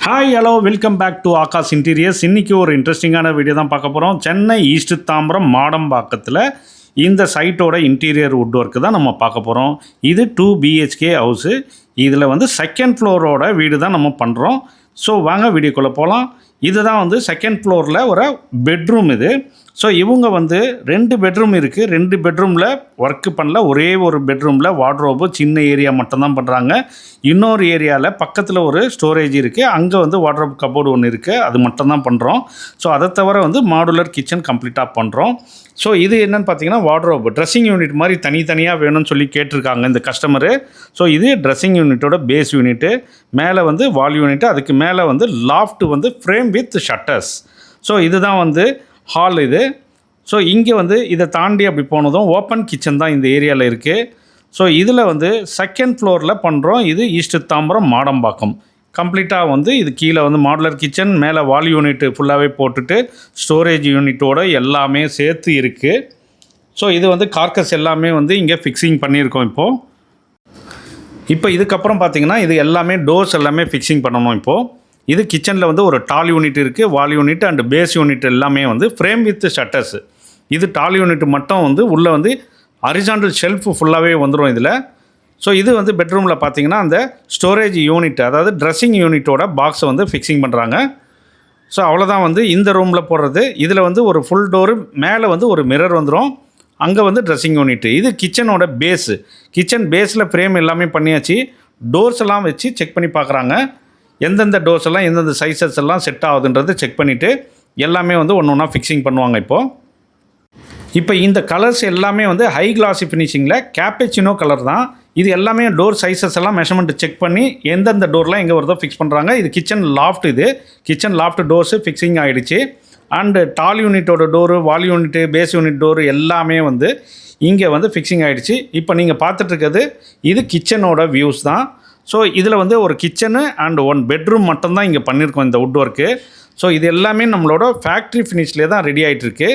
Hi hello welcome back to Akash Interiors. இன்றைக்கி ஒரு இன்ட்ரெஸ்டிங்கான வீடியோ தான் பார்க்க போகிறோம். சென்னை ஈஸ்ட் தாம்பரம் மாடம்பாக்கத்தில் இந்த சைட்டோட இன்டீரியர் வுட் ஒர்க்கு தான் நம்ம பார்க்க போகிறோம். இது 2 BHK ஹவுஸு. இதில் வந்து செகண்ட் ஃப்ளோரோட வீடு தான் நம்ம பண்ணுறோம். ஸோ வாங்க வீடியோக்குள்ளே போகலாம். இதுதான் செகண்ட் ஃப்ளோரில் ஒரு பெட்ரூம் இது. ஸோ இவங்க 2 பெட்ரூம் இருக்குது. 2 பெட்ரூமில் ஒர்க்கு பண்ணல. ஒரே ஒரு பெட்ரூமில் வார்ட்ரோபு சின்ன ஏரியா மட்டும்தான் பண்ணுறாங்க. இன்னொரு ஏரியாவில் பக்கத்தில் ஒரு ஸ்டோரேஜ் இருக்குது. அங்கே வார்ட்ரோப் கபோர்டு ஒன்று இருக்குது. அது மட்டும்தான் பண்ணுறோம். ஸோ அதை தவிர மாடுலர் கிச்சன் கம்ப்ளீட்டாக பண்ணுறோம். ஸோ இது என்னென்னு பார்த்தீங்கன்னா வார்ட்ரோப் ட்ரெஸ்ஸிங் யூனிட் மாதிரி தனித்தனியாக வேணும்னு சொல்லி கேட்டிருக்காங்க இந்த கஸ்டமரு. ஸோ இது ட்ரெஸ்ஸிங் யூனிட்டோட பேஸ் யூனிட்டு. மேலே வால் யூனிட்டு. அதுக்கு மேலே loft frame with shutters. So இதுதான் ஹால் இது. ஸோ இங்கே இதை தாண்டி அப்படி போனதும் ஓப்பன் கிச்சன் தான் இந்த ஏரியாவில் இருக்குது. ஸோ இதில் செகண்ட் ஃப்ளோரில் பண்ணுறோம். இது ஈஸ்ட் தாம்பரம் மாடம்பாக்கம். கம்ப்ளீட்டாக இது கீழே மாடுலர் கிச்சன், மேலே வால் யூனிட்டு ஃபுல்லாகவே போட்டுட்டு ஸ்டோரேஜ் யூனிட்டோடு எல்லாமே சேர்த்து இருக்குது. ஸோ இது கார்கஸ் எல்லாமே இங்கே ஃபிக்ஸிங் பண்ணியிருக்கோம். இப்போ இதுக்கப்புறம் பார்த்திங்கன்னா இது எல்லாமே டோர்ஸ் எல்லாமே ஃபிக்ஸிங் பண்ணணும். இப்போது இது கிச்சனில் ஒரு டால் யூனிட் இருக்குது, wall unit and base unit எல்லாமே ஃப்ரேம் வித் ஷட்டர்ஸ். இது டால் யூனிட் மட்டும் உள்ளே ஹரிசாண்டல் ஷெல்ஃப் ஃபுல்லாகவே வந்துடும் இதில். ஸோ இது பெட்ரூமில் பார்த்திங்கன்னா அந்த ஸ்டோரேஜ் யூனிட், அதாவது ட்ரெஸ்ஸிங் யூனிட்டோட பாக்ஸை ஃபிக்ஸிங் பண்ணுறாங்க. ஸோ அவ்வளோதான் இந்த ரூமில் போடுறது. இதில் ஒரு ஃபுல் டோரு, மேலே ஒரு மிரர் வந்துடும். அங்கே ட்ரெஸ்ஸிங் யூனிட். இது கிச்சனோட பேஸு. கிச்சன் பேஸில் ஃப்ரேம் எல்லாமே பண்ணியாச்சு. டோர்ஸ் எல்லாம் வச்சு செக் பண்ணி பார்க்குறாங்க. எந்தெந்த டோர்ஸ் எல்லாம் எந்தெந்த சைஸஸ் எல்லாம் செட் ஆகுதுன்றது செக் பண்ணிவிட்டு எல்லாமே ஒன்று ஒன்றா ஃபிக்ஸிங் பண்ணுவாங்க. இப்போ இந்த கலர்ஸ் எல்லாமே ஹை கிளாஸி ஃபினிஷிங்கில் கேப்பச்சினோ கலர் தான். இது எல்லாமே டோர் சைஸஸ் எல்லாம் மெஷர்மெண்ட் செக் பண்ணி எந்தெந்த டோர்லாம் எங்கே வருதோ ஃபிக்ஸ் பண்ணுறாங்க. இது கிச்சன் லாஃப்ட். இது கிச்சன் லாஃப்ட் டோர்ஸு ஃபிக்ஸிங் ஆகிடுச்சு. அண்டு டால் யூனிட்டோட door, wall unit, base unit door எல்லாமே இங்கே ஃபிக்ஸிங் ஆகிடுச்சு. இப்போ நீங்கள் பார்த்துட்ருக்கிறது இது கிச்சனோட வியூஸ் தான். ஸோ இதில் ஒரு கிச்சனு அண்ட் 1 பெட்ரூம் மட்டும்தான் இங்கே பண்ணியிருக்கோம் இந்த வுட் ஒர்க்கு. ஸோ இது எல்லாமே நம்மளோட ஃபேக்ட்ரி ஃபினிஷ்லேயே தான் ரெடி ஆகிட்டுருக்கு.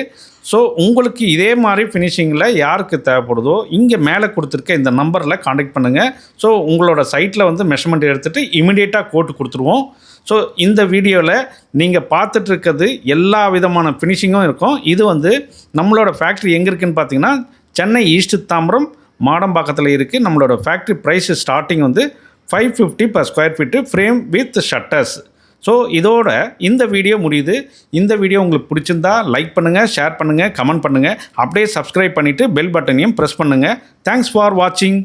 ஸோ உங்களுக்கு இதே மாதிரி ஃபினிஷிங்கில் யாருக்கு தேவைப்படுதோ இங்கே மேலே கொடுத்துருக்க இந்த நம்பரில் காண்டாக்ட் பண்ணுங்கள். ஸோ உங்களோட சைட்டில் மெஷர்மெண்ட் எடுத்துகிட்டு இமிடியேட்டாக கோட்டு கொடுத்துருவோம். ஸோ இந்த வீடியோவில் நீங்கள் பார்த்துட்ருக்கிறது எல்லா விதமான ஃபினிஷிங்கும் இருக்கும். இது நம்மளோட ஃபேக்ட்ரி எங்கே இருக்குதுன்னு பார்த்தீங்கன்னா சென்னை ஈஸ்ட் தாம்பரம் மாடம்பாக்கத்தில் இருக்குது. நம்மளோட factory price starting 550 per square feet frame with shutters. So இதோட இந்த வீடியோ முடியுது. இந்த வீடியோ உங்களுக்கு பிடிச்சிருந்தா லைக் பண்ணுங்கள், ஷேர் பண்ணுங்கள், கமெண்ட் பண்ணுங்கள். அப்படியே சப்ஸ்கிரைப் பண்ணிவிட்டு பெல் பட்டனையும் ப்ரெஸ் பண்ணுங்கள். தேங்க்ஸ் ஃபார் வாட்சிங்.